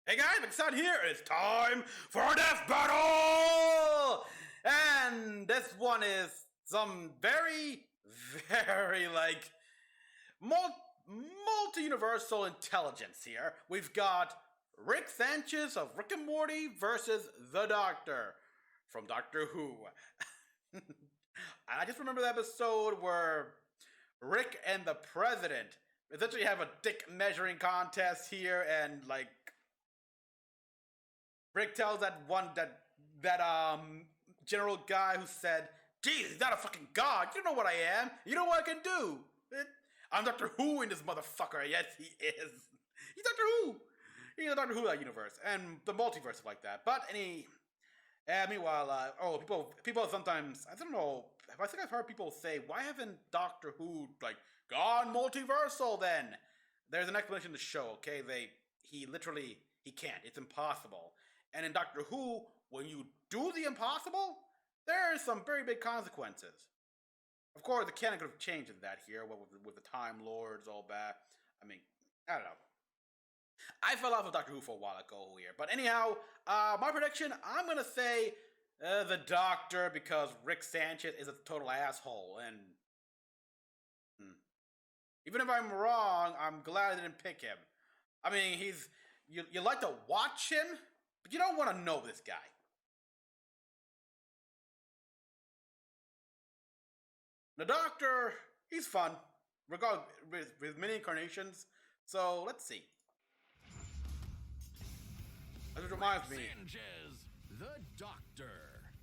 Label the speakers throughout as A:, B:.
A: Hey guys, Mecha-san here. It's time for a death battle! And this one is some very, very, multi-universal intelligence here. We've got Rick Sanchez of Rick and Morty versus the Doctor from Doctor Who. I just remember the episode where Rick and the President essentially have a dick measuring contest here, and Rick tells that general guy who said, "Geez, he's not a fucking god. You know what I am. You know what I can do. I'm Doctor Who in this motherfucker." Yes, he is. He's Doctor Who. He's a Doctor Who that universe and the multiverse like that. But meanwhile, people sometimes, I don't know. I think I've heard people say, "Why haven't Doctor Who gone multiversal?" Then there's an explanation in the show. Okay, he can't. It's impossible. And in Doctor Who, when you do the impossible, there's some very big consequences. Of course, the canon could have changed that here, with the Time Lords, all that. I mean, I don't know. I fell off of Doctor Who for a while ago here. But anyhow, my prediction, I'm going to say the Doctor, because Rick Sanchez is a total asshole. And even if I'm wrong, I'm glad I didn't pick him. I mean, you like to watch him, but you don't want to know this guy. The Doctor, he's fun, regardless with many incarnations. So let's see. That reminds me.
B: Sanchez, the Doctor.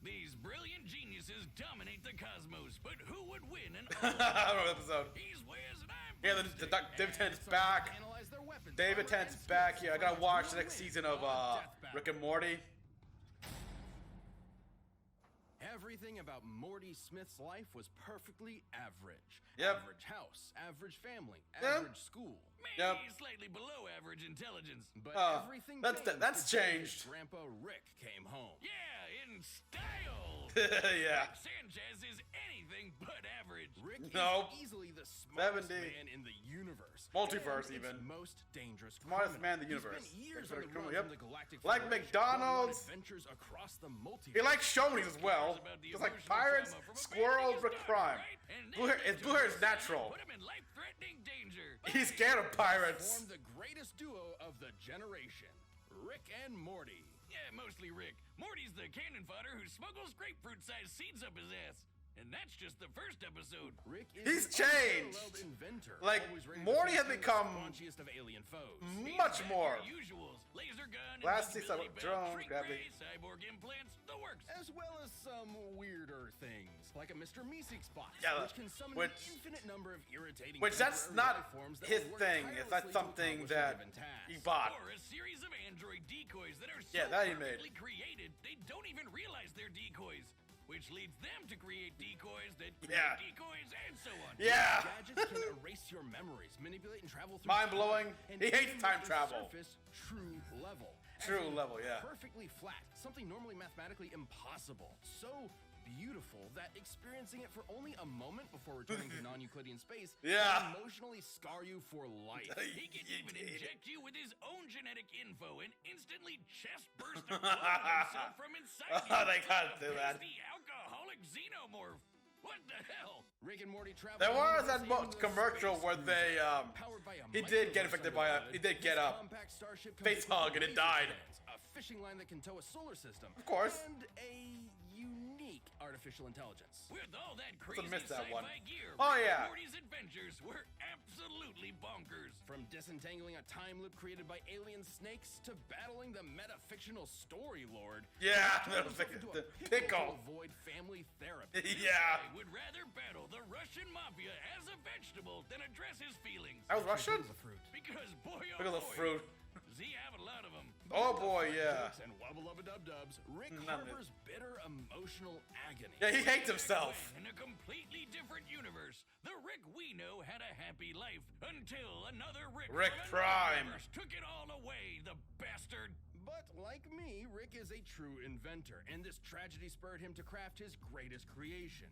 B: These brilliant geniuses dominate the cosmos, but who would win an
A: I don't know the episode.
B: He's Wiz and I'm
A: Yeah, David Tennant's back. David Tennant's back here. I gotta watch the next season of Rick and Morty.
C: Everything about Morty Smith's life was perfectly average.
A: Yep.
C: Average house, average family,
A: Yep.
C: average school.
B: maybe
A: Yep.
B: slightly below average intelligence.
C: But everything
A: that's
C: changed
A: that's
C: the day
A: changed.
C: Grandpa Rick came home.
B: Yeah, in style.
A: Yeah.
B: Rick Sanchez is anything but average.
C: Rick
A: Nope.
C: is easily the smartest
A: 70.
C: man in the universe.
A: Multiverse,
C: and
A: even.
C: its most dangerous
A: Smartest
C: criminal.
A: man in the universe.
C: He spent years
A: Yep.
C: on the run
A: Yep.
C: from the Galactic
A: Like
C: Federation,
A: McDonald's.
C: going on adventures across the multiverse.
A: He likes shonies as well. Just like pirates, squirrels, with crime. Blue hair is natural.
B: Put him in life-threatening danger.
A: He's scared of pirates.
C: Formed the greatest duo of the generation, Rick and Morty.
B: Yeah, mostly Rick. Morty's the cannon fodder who smuggles grapefruit-sized seeds up his ass. And that's just the first episode.
C: Rick is
A: He's
C: an
A: changed.
C: unparalleled inventor,
A: Like,
C: always ready to
A: Morty
C: face
A: has
C: the
A: become
C: raunchiest of alien foes.
A: much
B: He's got
A: more.
B: your usuals. Laser gun,
A: Last
B: invisibility
A: season,
B: belt,
A: drone,
B: shrink
A: gravity.
B: ray, cyborg implants, the works.
C: As well as some weirder things, like a Mr. Meeseeks box,
A: Yeah,
C: which can summon
A: which-
C: an infinite number of irritating
A: that's
C: temporary
A: not
C: life forms that
A: his
C: will work
A: thing. It's not
C: tirelessly to
A: something
C: accomplish a
A: that
C: given task.
A: he bought.
B: Or a series of android decoys that are so
A: Yeah, that he made.
B: perfectly created, they don't even realize they're decoys. Which leads them to create decoys that create
A: Yeah.
B: decoys and so on.
A: Yeah.
C: Gadgets can erase your memories, manipulate and travel through
A: Mind-blowing.
C: time, and
A: He hates
C: even
A: time
C: make the
A: travel.
C: Surface true level.
A: True
C: As in
A: level, yeah.
C: Perfectly flat, something normally mathematically impossible. So beautiful that experiencing it for only a moment before returning to non-Euclidean space
A: Yeah.
C: can emotionally scar you for life.
B: He can even inject you with his own genetic info and instantly chest burst a clone of himself from inside you.
A: They gotta do that.
B: He's the alcoholic xenomorph. What the hell?
C: Rick and Morty travel.
A: There was that
C: into the
A: commercial
C: space
A: where
C: cruiser,
A: they
C: powered by a
A: he did get infected by a he did get a
C: compact starship
A: face
C: comes
A: hug
C: with
A: and it died.
C: a fishing line that can tow a solar system.
A: Of course.
C: And a unique artificial intelligence.
B: With all that crazy
A: missed that
B: sci-fi
A: one.
B: gear,
A: Oh,
B: Rick and
A: yeah.
B: Morty's adventures were absolutely bonkers.
C: From disentangling a time loop created by alien snakes to battling the metafictional story lord.
A: Yeah,
C: He
A: the
C: turned himself into a
A: pickle.
C: to avoid family therapy.
A: Yeah.
B: I would rather battle the Russian mafia as a vegetable than address his feelings.
A: That was Russian?
C: Pickles of fruit.
B: Because boy, oh
A: Look at the
B: boy,
A: fruit.
B: does he have a lot of them.
A: Oh boy, yeah.
C: Jokes and wubba-lubba-dub-dubs, Rick
A: None of it.
C: harbors bitter emotional agony.
A: Yeah, he hates himself.
B: In a completely different universe, the Rick we know had a happy life until another Rick,
A: Rick
B: from another
A: Prime.
B: universe took it all away, the bastard.
C: But like me, Rick is a true inventor, and this tragedy spurred him to craft his greatest creation,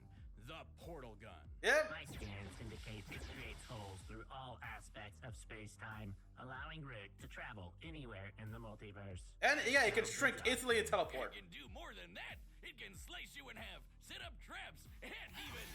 C: the portal gun.
A: Yep.
D: My scans indicate it creates holes through all aspects of space-time, allowing Rick to travel anywhere in the multiverse.
A: And yeah, it can shrink instantly and teleport.
B: It can do more than that. It can slice you in half, set up traps, and even...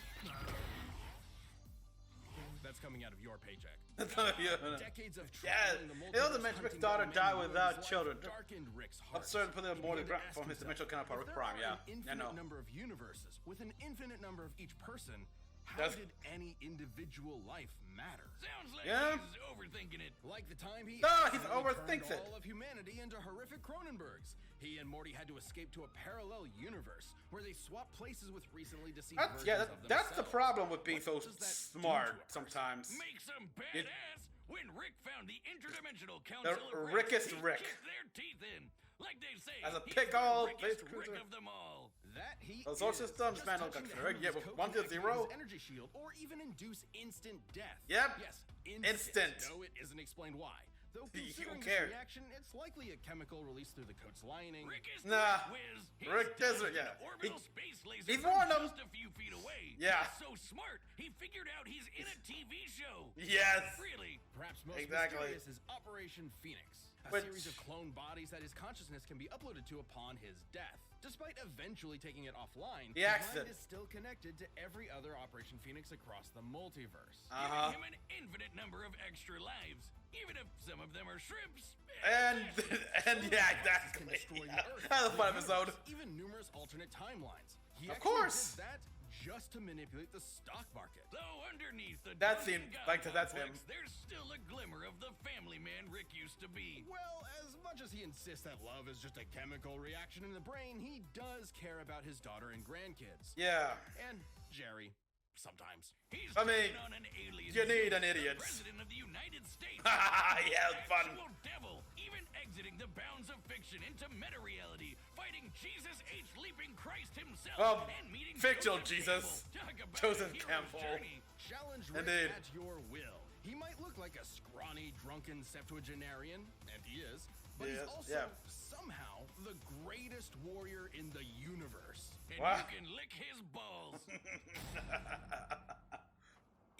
C: That's coming out of your paycheck. Decades of
A: Yeah,
C: traveling the
A: it doesn't
C: multiverse,
A: mention Rick's
C: hunting
A: daughter
C: down
A: died
C: men who
A: without
C: ruined his
A: children.
C: life, darkened Rick's heart.
A: Absurd putting
C: He
A: more
C: began to ask
A: from his
C: himself,
A: dimensional counterpart
C: if
A: with
C: there
A: Prime.
C: are
A: Yeah,
C: an
A: I
C: infinite
A: know.
C: number of universes with an infinite number of each person, how
A: That's-
C: did any individual life matter?
B: Sounds like
A: Yeah.
B: he's overthinking it.
C: Like the time he
A: Ah, he
C: accidentally
A: overthinks
C: turned
A: it.
C: all of humanity into horrific Cronenbergs. He and Morty had to escape to a parallel universe where they swapped places with recently deceased versions
A: Yeah,
C: of
A: that's the
C: themselves.
A: problem with being so
C: What does that do
A: smart
C: to a person?
A: sometimes.
B: Makes him
A: It-
B: badass. When Rick found the interdimensional council of
A: Rickest
B: Ricks, he
A: Rick.
B: kicked their teeth in. Like they say,
A: As a
B: he's
A: pick
B: the
A: all
B: Rickest
A: face
B: Rick
A: cruiser.
B: of them all.
C: That he
A: Well, solar
C: is.
A: systems,
C: Just
A: man,
C: touching
A: don't
C: the
A: got
C: hem of
A: yeah,
C: his
A: with
C: coat
A: 1
C: can
A: to
C: activate
A: 0.
C: his energy shield, or even induce instant death.
A: Yep.
C: Yes,
A: Instant.
C: No, it isn't explained why. Though
A: Who
C: considering
A: cares?
C: this reaction, it's likely a chemical released through the coat's lining.
B: Rick is
A: Nah.
B: the whiz. He's
A: Rick doesn't-
B: dodging
A: yeah.
B: an orbital
A: He-
B: space laser
A: he's
B: from
A: warned him.
B: just a few feet away.
A: Yeah.
B: He's so smart, he figured out he's in a TV show.
A: Yes.
B: Really?
C: Perhaps most
A: Exactly.
C: mysterious is Operation Phoenix, a
A: Which-
C: series of clone bodies that his consciousness can be uploaded to upon his death. Despite eventually taking it offline,
A: The
C: his
A: accident.
C: mind is still connected to every other Operation Phoenix across the multiverse.
A: Uh-huh.
B: Giving him an infinite number of extra lives, even if some of them are shrimps.
A: And yeah,
C: Can
A: exactly.
C: destroy
A: Yeah.
C: the Earth,
A: That's a
C: the
A: fun
C: universe,
A: episode.
C: Even numerous alternate timelines. He
A: Of
C: actually
A: course.
C: did that just to manipulate the stock market.
B: Though underneath the
A: That
B: drunken
A: seemed
B: god
A: like that's
B: complex,
A: him.
B: there's still a glimmer of the family man Rick used to be.
C: Well, as much as he insists that love is just a chemical reaction in the brain, he does care about his daughter and grandkids.
A: Yeah.
C: And Jerry, sometimes.
B: He's
A: I mean,
B: taking on an alien.
A: you need an
B: the
A: idiot.
B: President of the United States.
A: Yeah, it's fun.
B: Actual devil, even exiting the bounds of fiction into meta-reality, fighting Jesus H. Leaping Christ himself,
A: Well,
B: and meeting
A: fictional
B: Joseph
A: Jesus.
B: Campbell. Talk about
A: Joseph
B: a hero's
A: Campbell.
B: journey.
C: Challenge Rick
A: Indeed.
C: at your will. He might look like a scrawny, drunken septuagenarian, and he is, but
A: Yes,
C: he's also
A: yeah.
C: somehow the greatest warrior in the universe.
B: And
A: Wow.
B: you can lick his balls.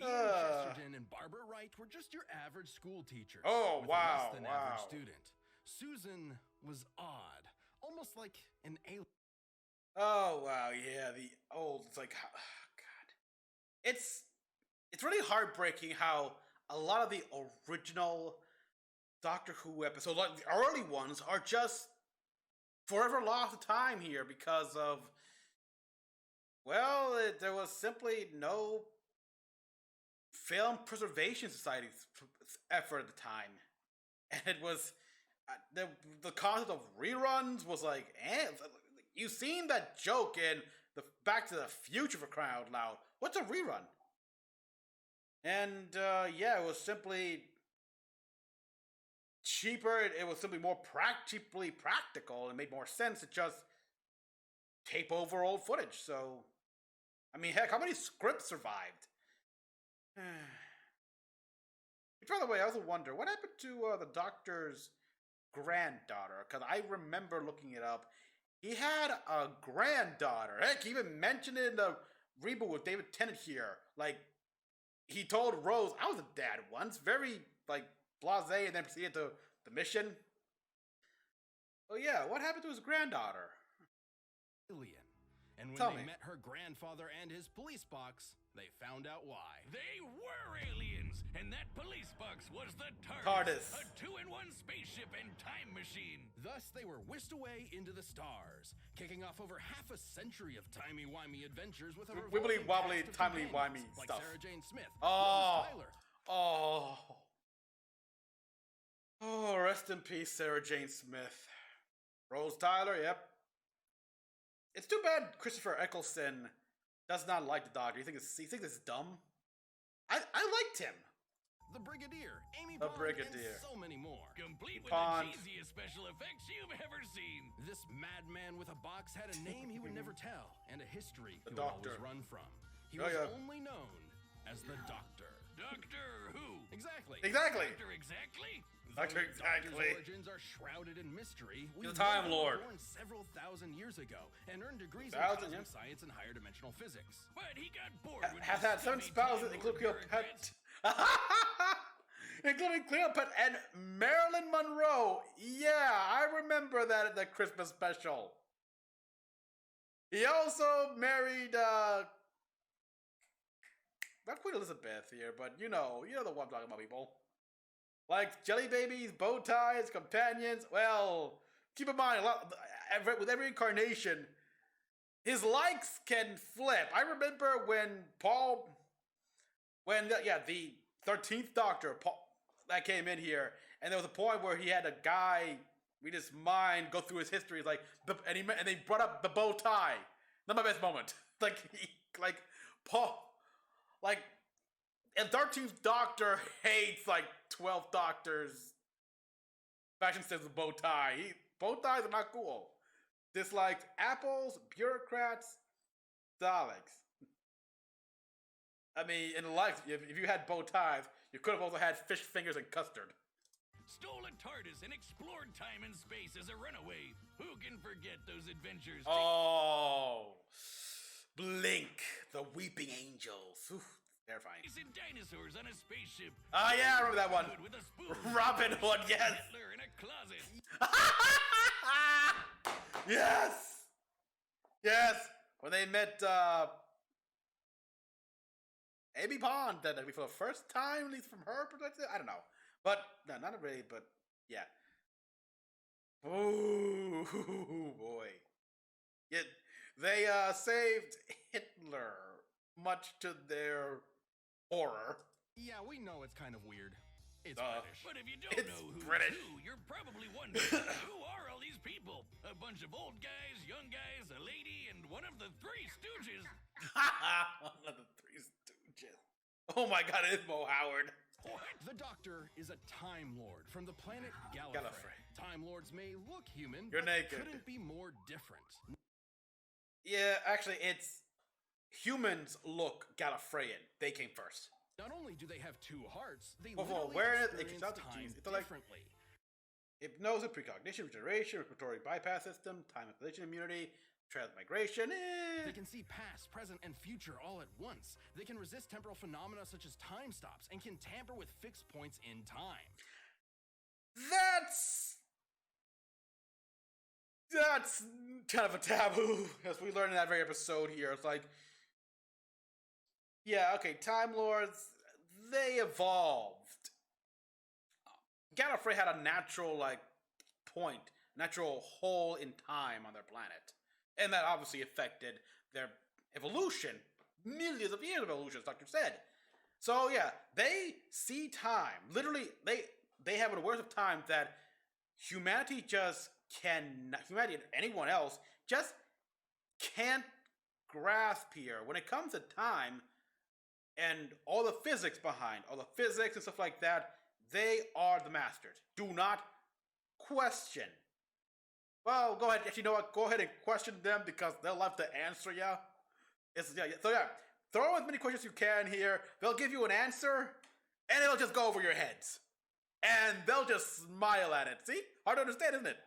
C: Ian Chesterton and Barbara Wright were just your average school teachers.
A: Oh,
C: with
A: wow,
C: a less than average
A: wow.
C: student. Susan was odd, almost like an alien.
A: Oh wow, yeah, the old. It's like, oh, God, it's really heartbreaking how a lot of the original Doctor Who episodes, like the early ones, are just forever lost to time here because of, well, there was simply no film preservation society's effort at the time, and it was the concept of reruns was like, you've seen that joke in the Back to the Future for crying out loud. What's a rerun? And yeah, it was simply cheaper. It was simply more cheaply practical. It made more sense to just tape over old footage. So, I mean, heck, how many scripts survived? Which, by the way, I also wonder what happened to the Doctor's granddaughter, because I remember looking it up. He had a granddaughter. Heck, he even mentioned it in the reboot with David Tennant here. Like, he told Rose, I was a dad once. Very, like, blasé, and then proceeded to the mission. Oh yeah, what happened to his granddaughter?
C: And when
A: Tell
C: they
A: me.
C: met her grandfather and his police box, they found out why.
B: They were aliens, and that police box was the
A: TARDIS.
B: a 2-in-1 spaceship and time machine.
C: Thus, they were whisked away into the stars, kicking off over half a century of timey-wimey adventures with a
A: Wibbly
C: revolving
A: wobbly,
C: cast of
A: timely-wimey
C: companions like
A: stuff.
C: Sarah Jane Smith,
A: Oh.
C: Rose Tyler.
A: Oh, rest in peace, Sarah Jane Smith. Rose Tyler, yep. It's too bad Christopher Eccleston does not like the Doctor. He thinks it's dumb. I liked him.
C: The Brigadier, Amy
A: The
C: Pond,
A: Brigadier.
C: and so many more.
B: Complete with
A: Pond.
B: the cheesiest special effects you've ever seen.
C: This madman with a box had a name he would never tell, and a history
A: The
C: he would
A: Doctor.
C: always run from. He
A: Oh,
C: was
A: yeah.
C: only known as the Doctor.
B: Doctor Who?
C: Exactly.
A: Exactly.
B: Doctor exactly?
A: Doctor,
C: the Doctor's
A: exactly.
C: origins are shrouded in mystery, we
A: He's a Time
C: know he was
A: Lord.
C: born several thousand years ago and earned degrees in
A: Thousand,
C: cosmic
A: yeah.
C: science and higher dimensional physics.
B: But he got bored with
A: Has
B: the
A: had seven
B: scummy
A: spouses,
B: Time
A: including
B: Lord bureaucrats.
A: Cleopatra. Including Cleopatra and Marilyn Monroe. Yeah, I remember that at the Christmas special. He also married not Queen Elizabeth here, but you know the one I'm talking about, people. Like jelly babies, bow ties, companions. Well, keep in mind, with every incarnation, his likes can flip. I remember when the 13th Doctor, Paul, that came in here, and there was a point where he had a guy read his mind, go through his history, and they brought up the bow tie. Not my best moment. Paul, and 13th Doctor hates 12th Doctor's fashion sense of bow tie. Bow ties are not cool. Dislikes apples, bureaucrats, Daleks. I mean, in life, if you had bow ties, you could have also had fish fingers and custard.
B: Stole a TARDIS and explored time and space as a runaway. Who can forget those adventures?
A: Oh, Blink, the Weeping Angels. Oof, terrifying.
B: Chasing dinosaurs on a spaceship.
A: Oh yeah, I remember that one.
B: Hood with a spoon.
A: Robin Hood, yes.
B: Hitler in a closet.
A: Yes, yes. When they met Amy Pond, that for the first time, at least from her perspective. I don't know, but no, not really. But yeah. Ooh, boy. Yeah, they saved Hitler, much to their horror.
C: Yeah, we know it's kind of weird. It's
A: Duh.
C: British.
B: But if you don't
A: It's
B: know who's
A: British.
B: who, you're probably wondering, who are all these people? A bunch of old guys, young guys, a lady, and one of the Three Stooges.
A: One of the Three Stooges. Oh my God, it is Mo Howard.
B: What?
C: The Doctor is a Time Lord from the planet Gallifrey.
A: Gallifrey.
C: Time Lords may look human,
A: You're
C: but
A: naked.
C: couldn't be more different.
A: Yeah, actually, it's humans look Gallifreyan. They came first.
C: Not only do they have two hearts, they
A: For
C: literally
A: awareness,
C: experience
A: exotic
C: time
A: genes, intellect-
C: differently.
A: Hypnosis, precognition, regeneration, respiratory bypass system, time manipulation immunity, transmigration.
C: They can see past, present, and future all at once. They can resist temporal phenomena such as time stops and can tamper with fixed points in time.
A: That's kind of a taboo, as we learned in that very episode here. It's like, yeah, okay, Time Lords, they evolved. Gallifrey had a natural, natural hole in time on their planet. And that obviously affected their evolution. Millions of years of evolution, as Doctor said. So yeah, they see time. Literally, they have an awareness of time that humanity just cannot, humanity and anyone else just can't grasp here. When it comes to time and all the physics behind, all the physics and stuff like that, they are the masters. Do not question. Well, go ahead. Actually, you know what? Go ahead and question them because they'll have to answer you. So yeah, throw as many questions as you can here. They'll give you an answer, and it'll just go over your heads. And they'll just smile at it. See? Hard to understand, isn't it?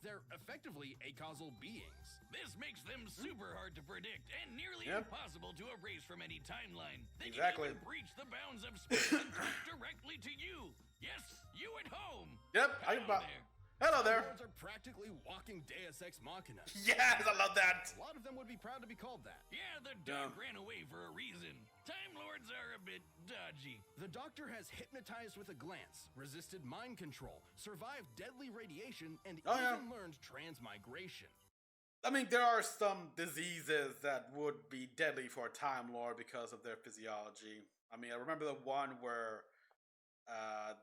C: They're effectively acausal beings.
B: This makes them super hard to predict and nearly
A: Yep.
B: impossible to erase from any timeline. They
A: Exactly.
B: can even breach the bounds of space and talk directly to you. Yes, you at home.
A: Yep. Hello there.
C: Lords are practically walking Deus Ex Machina.
A: Yes, I love that.
C: A lot of them would be proud to be called that.
B: Yeah, the dog ran away for a reason. Time Lords are a bit dodgy.
C: The Doctor has hypnotized with a glance, resisted mind control, survived deadly radiation, and
A: Oh, yeah.
C: even learned transmigration.
A: I mean, there are some diseases that would be deadly for a Time Lord because of their physiology. I mean, I remember the one where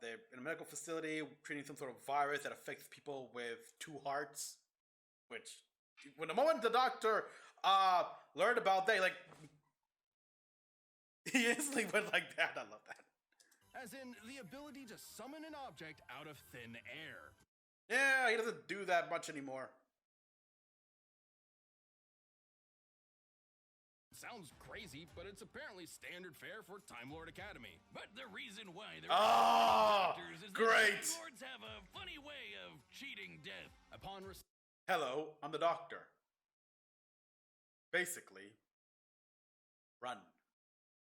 A: they're in a medical facility treating some sort of virus that affects people with two hearts. Which, when the moment the Doctor learned about that, he instantly went like that. I love that.
C: As in, the ability to summon an object out of thin air.
A: Yeah, he doesn't do that much anymore.
C: Sounds sounds crazy, but it's apparently standard fare for Time Lord Academy.
B: But the reason why there
A: Ah,
B: are doctors is
A: great.
B: that lords have a funny way of cheating death.
C: Upon
A: Hello, I'm the doctor. Basically, run.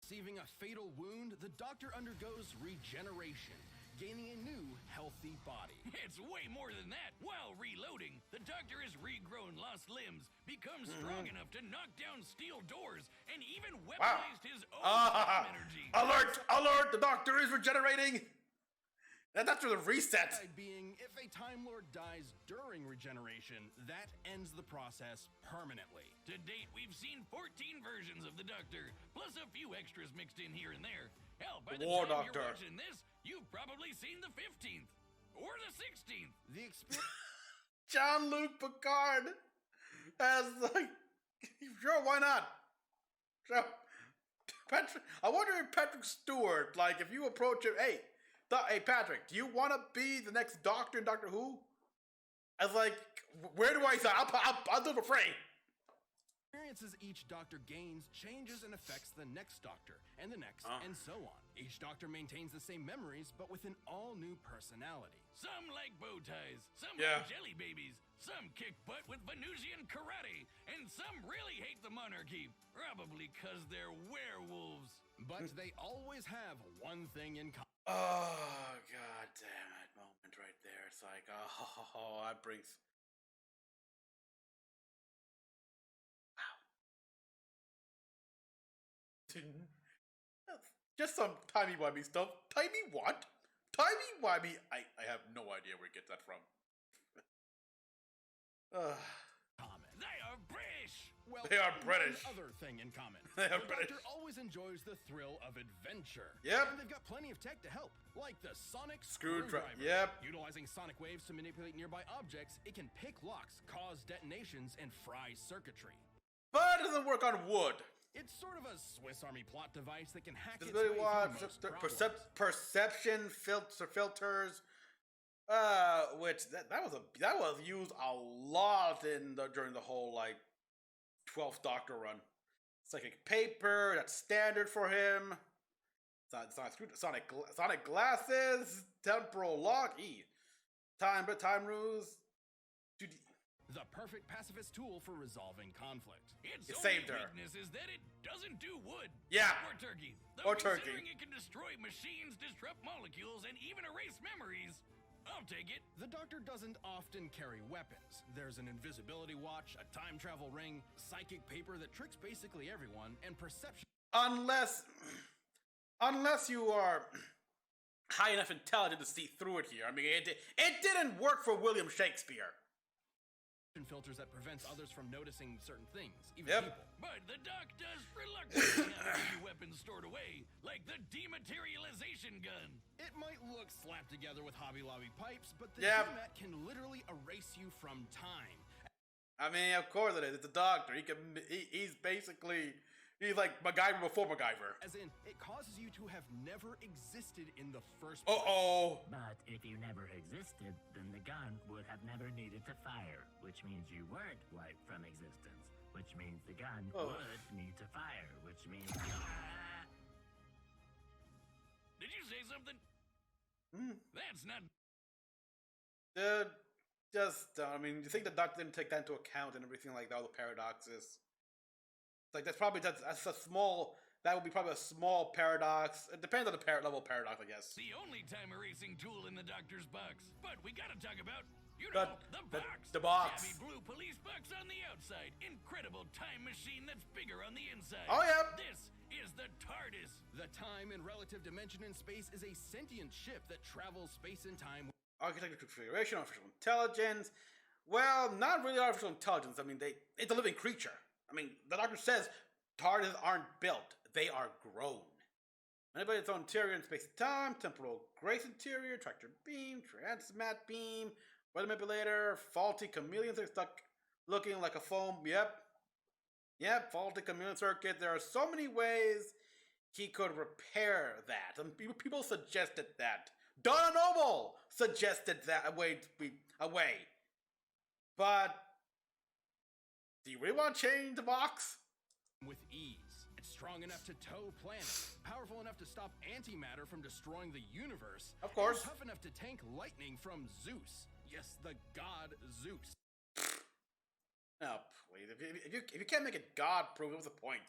C: receiving a fatal wound, the Doctor undergoes regeneration, gaining a new, healthy body.
B: It's way more than that. While reloading, the Doctor has regrown lost limbs, become strong enough to knock down steel doors, and even weaponized his own time energy.
A: Alert! Alert! The doctor is regenerating! And that's for the reset.
C: Being, if a Time Lord dies during regeneration, that ends the process permanently.
B: To date, we've seen 14 versions of the Doctor, plus a few extras mixed in here and there. Hell, by the
A: War
B: time
A: Doctor.
B: you're watching this, you've probably seen the 15th. Or the 16th.
C: The experience
A: Jean-Luc Picard as, like, sure, why not? So, Patrick, I wonder if Patrick Stewart, like, if you approach him, hey, hey, Patrick, do you want to be the next Doctor in Doctor Who? I was like, where do I sign? I'll do it for free.
C: experiences each Doctor gains changes and affects the next Doctor, and the next, and so on. Each Doctor maintains the same memories, but with an all-new personality.
B: Some like bow ties, some
A: Yeah.
B: like jelly babies, some kick butt with Venusian karate, and some really hate the monarchy, probably because they're werewolves.
C: But they always have one thing in common.
A: Oh, god damn it, moment right there. It's like, oh, that brings... Wow. Just some timey-wimey stuff. Timey what? Timey-wimey? I have no idea where he gets that from.
B: They are British!
C: Well,
A: They are British.
C: One other thing in common.
A: They are
C: the
A: British.
C: Doctor always enjoys the thrill of adventure.
A: Yep.
C: And they've got plenty of tech to help, like the sonic
A: Screwdriver.
C: screwdriver.
A: Yep.
C: Utilizing sonic waves to manipulate nearby objects, it can pick locks, cause detonations, and fry circuitry.
A: But it doesn't work on wood.
C: It's sort of a Swiss Army plot device that can hack its
A: Disability
C: way
A: watch,
C: through most problems.
A: perception filters, which that was used a lot during the whole like 12th Doctor run. Psychic paper, that's standard for him. Sonic glasses, temporal lock, time ruse. Dude,
C: The perfect pacifist tool for resolving conflict.
B: Its
A: It
B: only
A: saved her.
B: weakness is that it doesn't do wood.
A: Yeah.
B: Or turkey. Though
A: Or turkey.
B: considering it can destroy machines, disrupt molecules, and even erase memories, I'll take it.
C: The Doctor doesn't often carry weapons. There's an invisibility watch, a time travel ring, psychic paper that tricks basically everyone, and perception
A: unless you are high enough intelligence to see through it here. I mean, it didn't work for William Shakespeare.
C: filters that prevents others from noticing certain things, even
A: Yep.
C: people.
B: But the Doc does reluctantly have a few weapons stored away, like the dematerialization gun.
C: It might look slapped together with Hobby Lobby pipes, but the
A: Yep.
C: GMAT can literally erase you from time.
A: I mean, of course it is. It's a doctor. He's like MacGyver before MacGyver.
C: As in, it causes you to have never existed in the first
A: Uh
C: place.
A: oh.
D: But if you never existed, then the gun would have never needed to fire, which means you weren't wiped from existence, which means the gun
A: Oh.
D: would need to fire, which means...
B: Did you say something? That's not...
A: Dude, I mean, you think the doctor didn't take that into account and everything like that, all the paradoxes? It's like, that's a small, that would be probably a small paradox. It depends on the level of paradox, I guess.
B: the only time erasing tool in the Doctor's box. But we gotta talk about, you know, the box.
A: the box.
B: Shabby blue police box on the outside. Incredible time machine that's bigger on the inside.
A: Oh, yeah.
B: This is the TARDIS.
C: The time and relative dimension in space is a sentient ship that travels space and time.
A: Architecture configuration, artificial intelligence. Well, not really artificial intelligence. I mean, it's a living creature. I mean, the doctor says TARDIS aren't built, they are grown. Manipulate its own interior in space and time, temporal grace interior, tractor beam, transmat beam, weather manipulator, faulty chameleon circuit stuck looking like a foam. Yep, faulty chameleon circuit. There are so many ways he could repair that. And people suggested that. Donna Noble suggested that a way. But do you really want to change the box?
C: With ease. strong enough to tow planets, powerful enough to stop antimatter from destroying the universe,
A: of course,
C: and tough enough to tank lightning from Zeus. Yes, the god Zeus.
A: No, please. If you can't make it God-proof, what's the point?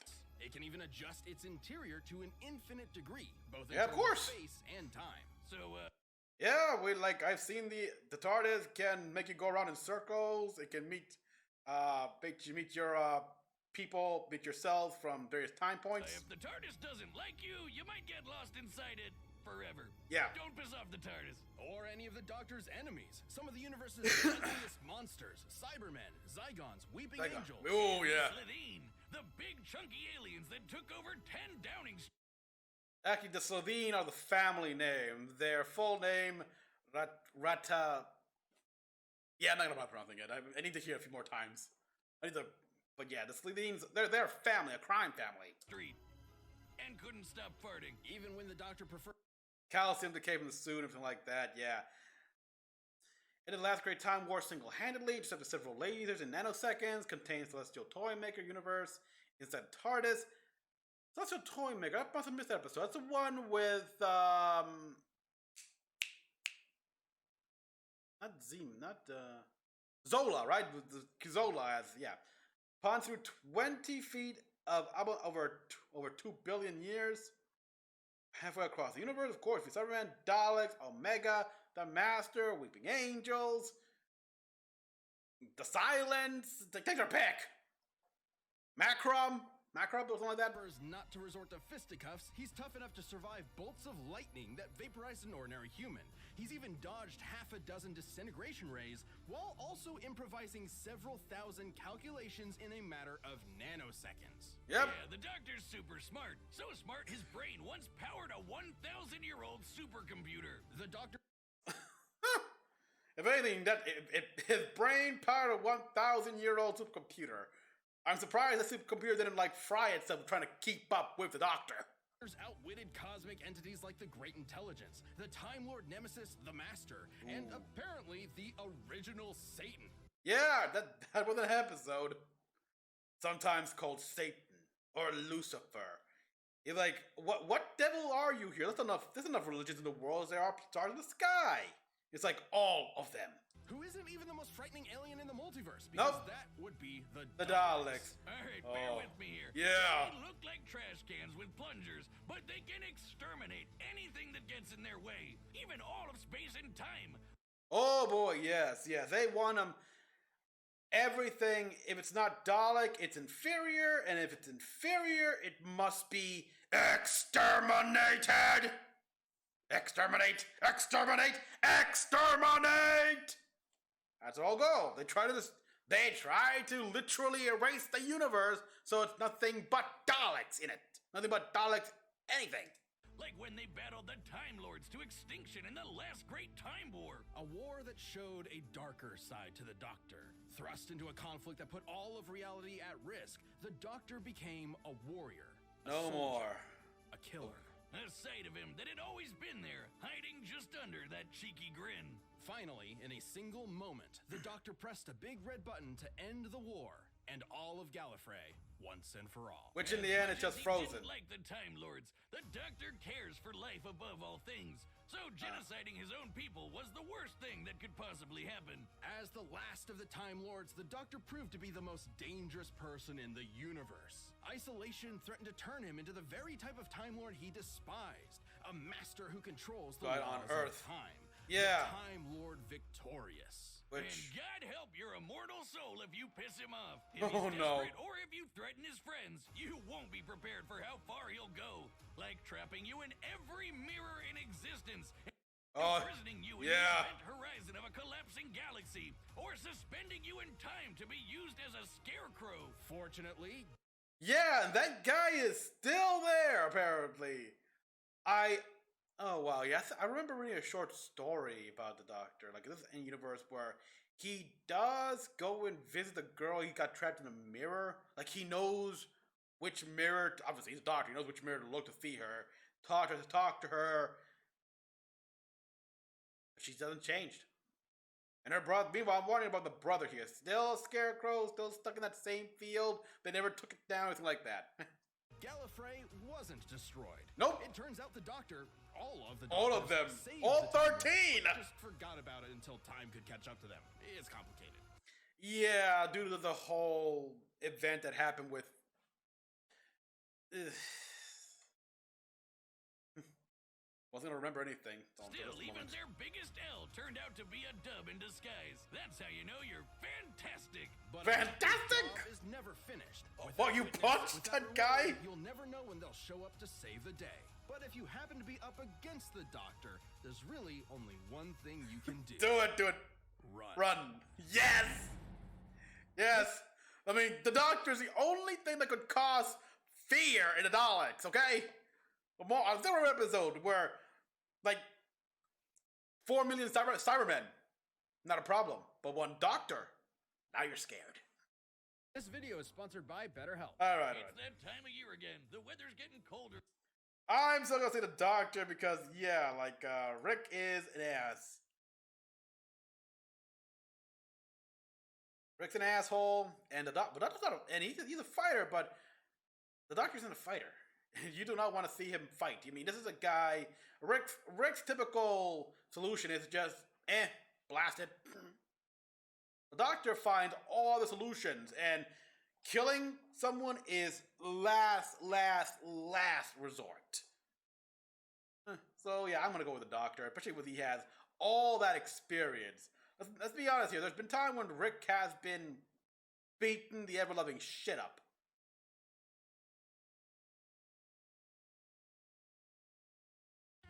C: It can even adjust its interior to an infinite degree, both in
A: Yeah, of
C: terms
A: course.
C: space and time.
B: So,
A: Yeah, I've seen the TARDIS can make you go around in circles. It can meet your people, meet yourself from various time points.
B: if the TARDIS doesn't like you, you might get lost inside it forever.
A: Yeah.
B: Don't piss off the TARDIS.
C: Or any of the Doctor's enemies. Some of the universe's deadliest monsters. Cybermen, Zygons, Weeping
A: Zygon.
C: Angels.
A: Oh, yeah.
B: Slitheen, the big chunky aliens that took over 10 Downing Street.
A: Actually, the Slitheen are the family name. Their full name, Rata... Yeah, I'm not gonna pronounce it. I need to hear it a few more times. But yeah, the Slitheen's, they're a family, a crime family.
B: Street. And couldn't stop farting.
C: Even when the Doctor preferred
A: Calcium decay from the suit, everything like that, yeah. It did last great time war single-handedly, just after several lasers in nanoseconds, contains Celestial Toymaker universe, inside TARDIS. Celestial Toymaker, I must have missed that episode. That's the one with, not Zola, right? With the Zola as, yeah. Pawn through 20 feet of over 2 billion years. Halfway across the universe, of course, we Cybermen, Daleks, Omega, the Master, Weeping Angels, the Silence, take your pick. Macrum, or something like that.
C: prefers not to resort to fisticuffs, he's tough enough to survive bolts of lightning that vaporize an ordinary human. He's even dodged half a dozen disintegration rays, while also improvising several thousand calculations in a matter of nanoseconds.
A: Yep.
B: Yeah, the Doctor's super smart. So smart, his brain once powered a 1,000-year-old supercomputer.
C: The Doctor
A: If anything, his brain powered a 1,000-year-old supercomputer. I'm surprised the supercomputer didn't fry itself trying to keep up with the Doctor.
C: outwitted cosmic entities like the Great Intelligence, the Time Lord Nemesis, the Master, and apparently the original Satan.
A: Yeah, that was an episode. Sometimes called Satan or Lucifer. You're like, what devil are you here? There's enough religions in the world as there are stars in the sky. It's like all of them.
C: Who isn't even the most frightening alien in the multiverse, because
A: Nope.
C: that would be the
A: Daleks.
B: Alright, bear with me here.
A: Yeah.
B: They look like trash cans with plungers, but they can exterminate anything that gets in their way, even all of space and time.
A: Oh boy, yes. They want them. Everything, if it's not Dalek, it's inferior, and if it's inferior, it must be exterminated! Exterminate! Exterminate! Exterminate! That's all go. They try to literally erase the universe so it's nothing but Daleks in it. Nothing but Daleks anything.
B: Like when they battled the Time Lords to extinction in the last great Time War.
C: A war that showed a darker side to the Doctor. Thrust into a conflict that put all of reality at risk, the Doctor became a warrior. A
A: No
C: soldier,
A: more.
C: A killer.
B: A sight of him that had always been there, hiding just under that cheeky grin.
C: Finally, in a single moment, the Doctor pressed a big red button to end the war and all of Gallifrey once and for all.
A: Which in the end is
B: Much as
A: just
B: he
A: frozen.
B: didn't like the Time Lords, the Doctor cares for life above all things. So genociding his own people was the worst thing that could possibly happen.
C: As the last of the Time Lords, the Doctor proved to be the most dangerous person in the universe. Isolation threatened to turn him into the very type of Time Lord he despised. A master who controls the
A: God on
C: laws
A: Earth.
C: of time.
A: Yeah.
C: The Time Lord victorious.
B: And
A: Which,
B: God help your immortal soul if you piss him off. If
A: Oh,
B: he's
A: no.
B: desperate, or if you threaten his friends, you won't be prepared for how far he'll go. Like trapping you in every mirror in existence. Imprisoning you in the event horizon of a collapsing galaxy. Or suspending you in time to be used as a scarecrow.
C: Fortunately,
A: yeah, and that guy is still there, apparently. Oh wow, yes, I remember reading a short story about the Doctor. Like, this is a universe where he does go and visit the girl he got trapped in a mirror. Like, he knows which mirror, obviously he's a doctor, he knows which mirror to look to see her, talk to her. She hasn't changed. And her brother, meanwhile, I'm wondering about the brother here. Still a scarecrow, still stuck in that same field. They never took it down, anything like that.
C: Gallifrey wasn't destroyed.
A: Nope.
C: It turns out the Doctor, all of
A: them,
C: saved
A: all
C: the Time
A: 13.
C: Lords, just forgot about it until time could catch up to them. It's complicated.
A: Yeah, due to the whole event that happened with. Wasn't gonna remember anything.
B: Still, even their biggest L turned out to be a dub in disguise. That's how you know you're fantastic.
C: But
A: fantastic
C: is never finished.
A: Oh, you punched that guy?
C: You'll never know when they'll show up to save the day. But if you happen to be up against the Doctor, there's really only one thing you can do.
A: Do it. Run. Yes. I mean, the Doctor's the only thing that could cause fear in the Daleks. Okay. I've never read an episode where, like, 4 million Cybermen, not a problem. But one Doctor, now you're scared.
C: This video is sponsored by BetterHelp.
A: All right.
B: It's that time of year again. The weather's getting colder.
A: I'm still gonna say the Doctor because, yeah, like, Rick is an ass. Rick's an asshole, and the Doctor's not and he's a fighter, but the Doctor isn't a fighter. You do not want to see him fight. I mean, this is a guy. Rick's typical solution is just, blast it. The Doctor finds all the solutions, and killing someone is last resort. So yeah, I'm gonna go with the Doctor, especially when he has all that experience. Let's be honest here. There's been time when Rick has been beating the ever-loving shit up.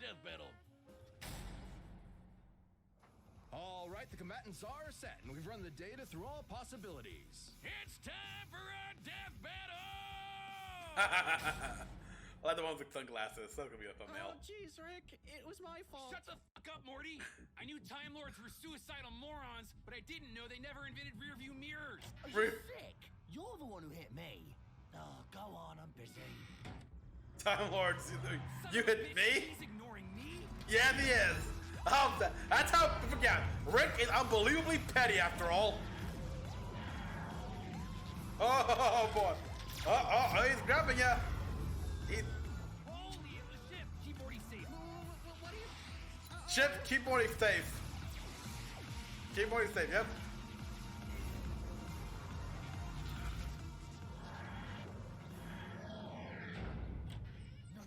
B: Death battle.
C: All right, the combatants are set, and we've run the data through all possibilities.
B: It's time for a death battle!
A: I like the one with the sunglasses. That's gonna be a thumbnail.
C: Oh, jeez, Rick. It was my fault.
E: Shut the fuck up, Morty! I knew Time Lords were suicidal morons, but I didn't know they never invented rearview mirrors.
F: Are you sick? You're the one who hit me. Oh, go on, I'm busy.
A: Time Lords, you
E: Son of a
A: hit
E: bitch,
A: me?
E: He's ignoring me?
A: Yeah, he is. That's how. Yeah, Rick is unbelievably petty after all. Oh boy. Oh, he's grabbing you.
E: Holy, it was Ship. Keep Morty safe.
F: What are you...
A: Chip, keep Morty safe. Keep Morty safe, yep.
F: No.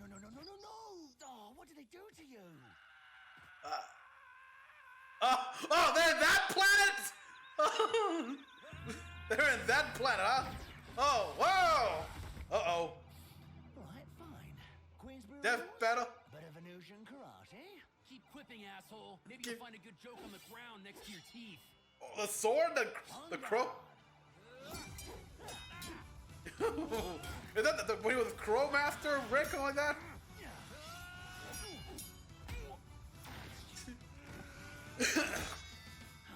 F: Oh, what did they do to you?
A: Oh, they're in that planet? They're in that planet, huh? Oh, whoa! Uh-oh.
F: Right, fine. Queensbury
A: Death
F: rules?
A: battle.
F: Bit of Venusian karate?
E: Keep quipping, asshole. Maybe you'll find a good joke on the ground next to your teeth.
A: Oh, the sword, the crow. Is that the when he was Crow Master, Rick, or like that?
F: Oh,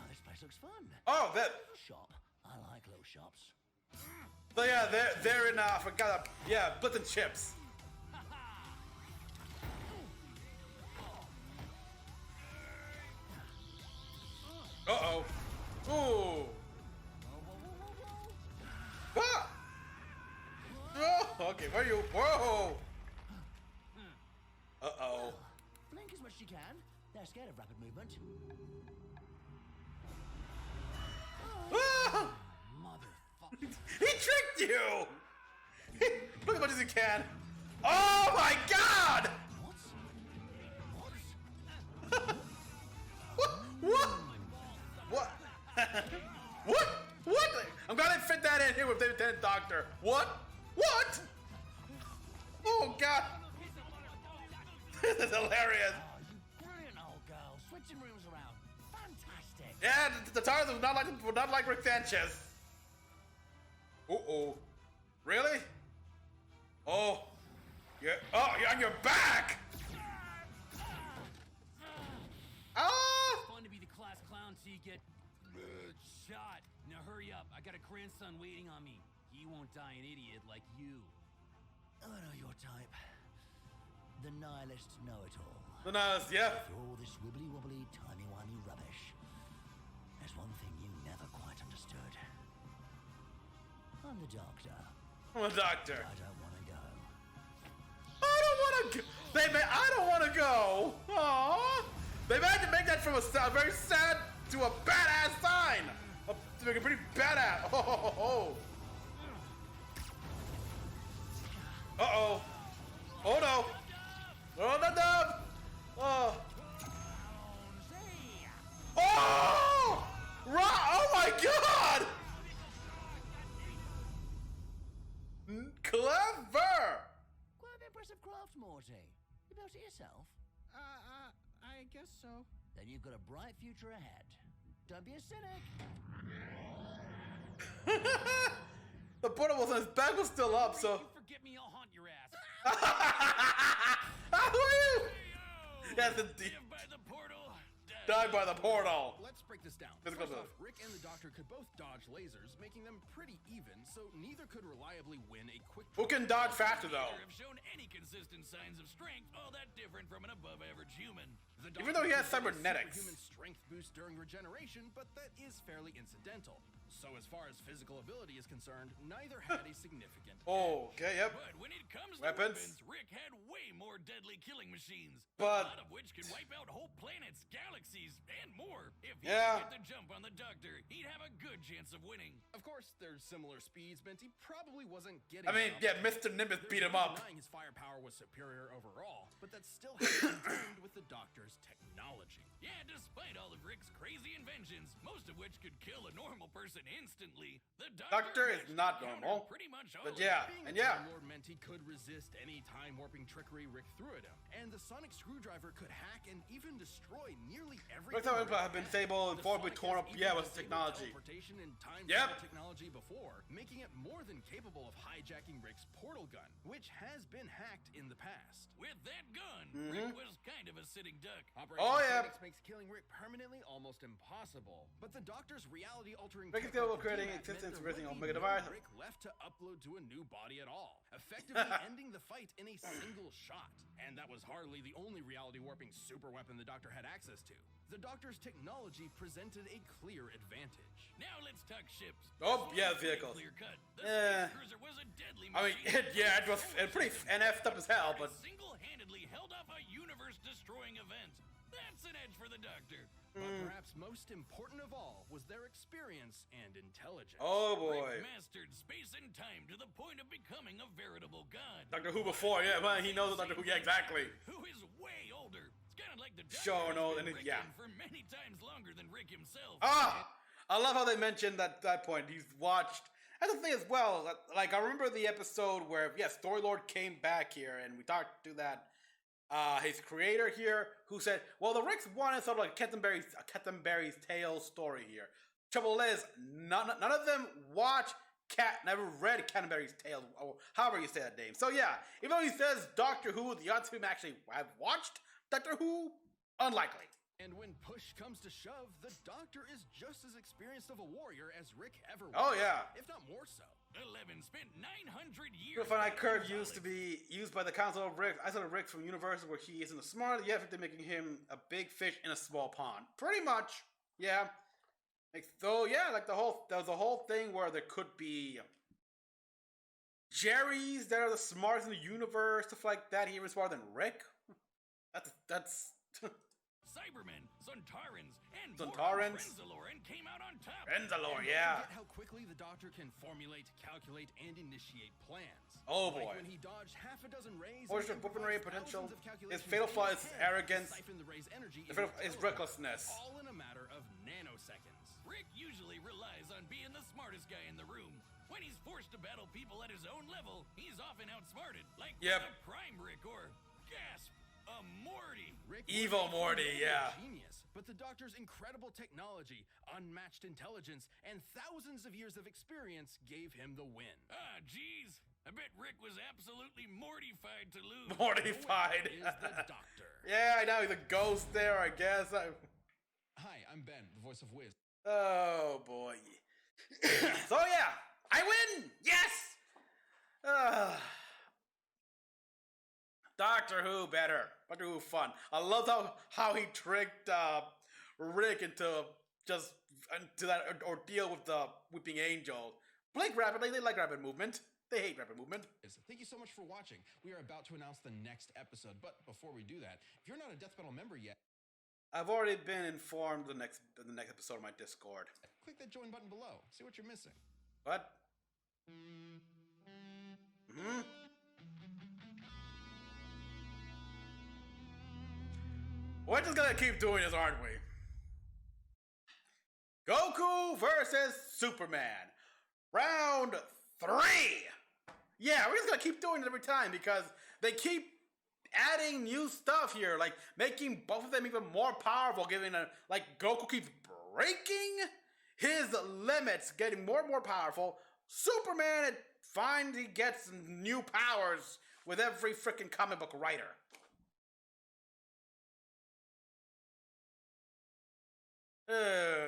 F: this place looks fun.
A: Oh, that.
F: Little shop. I like little shops.
A: So yeah, they're in. I forgot. Yeah, Blitz and Chips. Uh-oh. Ooh. Ah! Oh, okay, where are you? Whoa! Uh-oh.
F: Blink as much as you can. They're scared of rapid movement.
A: Ah!
F: Motherfucker.
A: He tricked you! Look as much as he can. Oh my god! What? What? What? What? I'm glad they fit that in here with the Lieutenant Doctor. What? What? Oh god. This is hilarious.
F: Oh, you brilliant old girl. Switching rooms around. Fantastic.
A: Yeah, the Tars would not like Rick Sanchez. Uh-oh. Really? Oh. You're on your back! Oh!
E: Fun to be the class clown till you get shot. Now hurry up. I got a grandson waiting on me. He won't die an idiot like you.
F: I know your type. The nihilist know-it-all.
A: The nihilist, yeah.
F: For all this wibbly-wobbly, timey-wimey rubbish, there's one thing you never quite understood. I'm the Doctor.
A: I'm a doctor.
F: I don't want to go.
A: I don't want to go. Aww. They managed to make that from a very sad to a badass sign. To make a pretty badass. Oh. Uh-oh. Oh no. Oh, the dub. Oh. Oh! Oh my god! Clever!
F: Quite impressive craft, Morty. You built it yourself?
C: I guess so.
F: Then you've got a bright future ahead. Don't be a cynic.
A: The portal was his back was still up, so.
E: You forget me, I'll haunt your ass.
A: How are you? Yes, indeed.
B: Live by the portal.
A: Die by the portal.
C: Let's break this down.
A: Physical
C: First off,
A: stuff.
C: Rick and the Doctor could both dodge lasers, making them pretty even, so neither could reliably win a quick.
A: Who can dodge faster though?
B: Neither have shown any consistent signs of strength, all that different from an above-average human.
C: The
A: Even though he has
C: Doctor could get a
A: cybernetics.
C: superhuman strength boost during regeneration, but that is fairly incidental. So as far as physical ability is concerned, neither had a significant.
A: Oh, okay, yep.
B: But when it comes
A: Weapons.
B: to weapons, Rick had way more deadly killing machines.
A: But-
B: a lot of which can wipe out whole planets, galaxies, and more. If he
A: Yeah.
B: could get the jump on the Doctor, he'd have a good chance of winning.
C: Of course, there's similar speeds, meant he probably wasn't getting.
A: I mean,
C: enough.
A: yeah, Mr. Nimbus
C: There's
A: beat him
C: no
A: up.
C: Denying his firepower was superior overall, but that still had to be tuned with the Doctor's technology.
B: Yeah, despite all of Rick's crazy inventions, most of which could kill a normal person instantly, the
A: Doctor is
B: managed to
A: not
B: counter
A: normal.
B: Pretty much all
A: But
B: of
A: yeah,
B: it.
C: Being
A: and
C: a
A: yeah.
C: Time Lord meant he could resist any time warping trickery Rick threw at him, and the sonic screwdriver could hack and even destroy nearly every.
A: Rick's have been disabled and forcibly torn up, yeah, with technology.
C: Teleportation and time
A: Yep.
C: travel technology before, making it more than capable of hijacking Rick's portal gun, which has been hacked in the past.
B: With that gun, Rick was kind of a sitting duck.
C: Operation
A: Oh, yeah.
C: Phoenix makes killing Rick permanently almost impossible. But the Doctor's reality-altering
A: Rick is
C: technique
A: capable of
C: to do
A: creating
C: that
A: existence
C: meant there
A: within
C: would be
A: Omega
C: no
A: device.
C: Rick left to upload to a new body at all, effectively ending the fight in a single shot. And that was hardly the only reality-warping super weapon the Doctor had access to. The Doctor's technology presented a clear advantage.
B: Now let's talk ships.
A: Oh,
B: This
A: yeah,
B: one's pretty
A: vehicles.
B: Clear cut. The
A: Eh.
B: Space Cruiser was a deadly
A: I mean,
B: machine.
A: yeah, it was pretty NF'd up as hell, but
B: It single-handedly held off a universe-destroying event. That's an edge for the Doctor.
C: But perhaps most important of all was their experience and intelligence.
A: oh boy.
B: Rick mastered space and time to the point of becoming a veritable god.
A: Doctor Who before, yeah, man, he knows Doctor Who, yeah, exactly.
B: Who is way older. It's kind of like the Doctor
A: Sure,
B: has
A: no,
B: been
A: and yeah.
B: Rickin' for many times longer than Rick himself.
A: Ah! I love how they mentioned that point. He's watched. That's the thing as well. Like, I remember the episode where, yes, Story-Lord came back here, and we talked to that, his creator here, who said, well, the Ricks wanted sort of like Captain Barry's Tale story here. Trouble is, none of them never read Captain Barry's Tale, or however you say that name. So yeah, even though he says Doctor Who, the odds of him actually have watched Doctor Who, unlikely.
C: And when push comes to shove, the Doctor is just as experienced of a warrior as Rick ever was.
A: Oh yeah.
C: If not more so.
B: 11 spent 900 years.
A: You'll find that curve
B: battling
A: used to
B: Daleks.
A: be used by the Council of Rick. I saw the Rick from universes where he isn't smart, yet they're making him a big fish in a small pond. Pretty much, yeah. Like, so yeah, like there was a whole thing where there could be Jerry's that are the smartest in the universe, stuff like that. He even smarter than Rick. That's
B: Cybermen, Zontarans, and
A: Zontarans.
B: Frenzaloran came out on top.
A: Frenzalore,
C: And don't
A: yeah.
C: forget how quickly the Doctor can formulate, calculate, and initiate plans.
A: Oh,
C: Like
A: boy.
C: when he dodged half a dozen rays.
A: Force
C: and
A: of weaponry
C: improvised
A: potential.
C: thousands of
A: His
C: calculations
A: fatal
C: in
A: flaw
C: his
A: is
C: head to
A: arrogance.
C: siphon the ray's energy
A: His
C: into
A: his
C: telegraph,
A: recklessness.
C: All in a matter of nanoseconds.
B: Rick usually relies on being the smartest guy in the room. When he's forced to battle people at his own level, he's often outsmarted. Like
A: Yep.
B: the Prime Rick or, gasp, a Morty.
C: Rick
A: Evil
C: was a
A: Morty, yeah.
C: genius, but the Doctor's incredible technology, unmatched intelligence, and thousands of years of experience gave him the win.
B: Ah, geez. I bet Rick was absolutely mortified to lose.
A: Mortified.
C: Is the Doctor.
A: Yeah, I know he's a ghost there, I guess.
C: Hi, I'm Ben, the voice of Wiz.
A: Oh boy. So yeah, I win. Yes. Doctor Who better. Doctor Who fun. I love how he tricked Rick into that ordeal with the Weeping Angel. Blink rapidly. They like rapid movement. They hate rapid movement.
C: Thank you so much for watching. We are about to announce the next episode, but before we do that, if you're not a Death Battle member yet,
A: I've already been informed the next episode of my Discord.
C: click that join button below. See what you're missing.
A: What? We're just gonna keep doing this, aren't we? Goku versus Superman. Round 3. Yeah, we're just gonna keep doing it every time because they keep adding new stuff here, like making both of them even more powerful, like Goku keeps breaking his limits, getting more and more powerful. Superman finally gets new powers with every freaking comic book writer.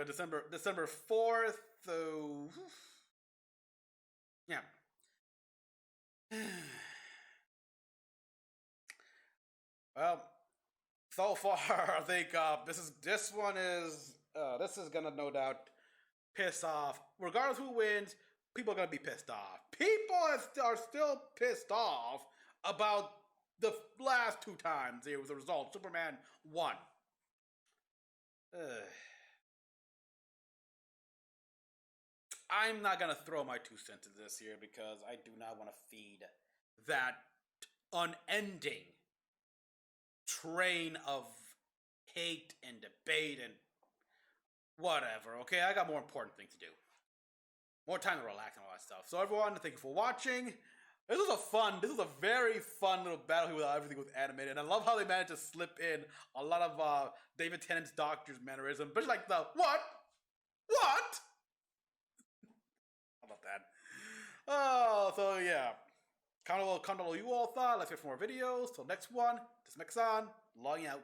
A: December 4th. Yeah. Well, so far I think this is gonna no doubt piss off. Regardless who wins, people are gonna be pissed off. People are still pissed off about the last 2 times it was a result. Superman won. I'm not gonna throw my 2 cents into this here because I do not want to feed that unending train of hate and debate and whatever. Okay, I got more important things to do. More time to relax and all that stuff. So everyone, thank you for watching. This was a very fun little battle here with everything was animated. And I love how they managed to slip in a lot of David Tennant's Doctor's mannerism. But like the, what? How about that? Oh, so yeah. Comment below you all thought. Let's get some more videos. Till next one, this is Mecha-san, logging out.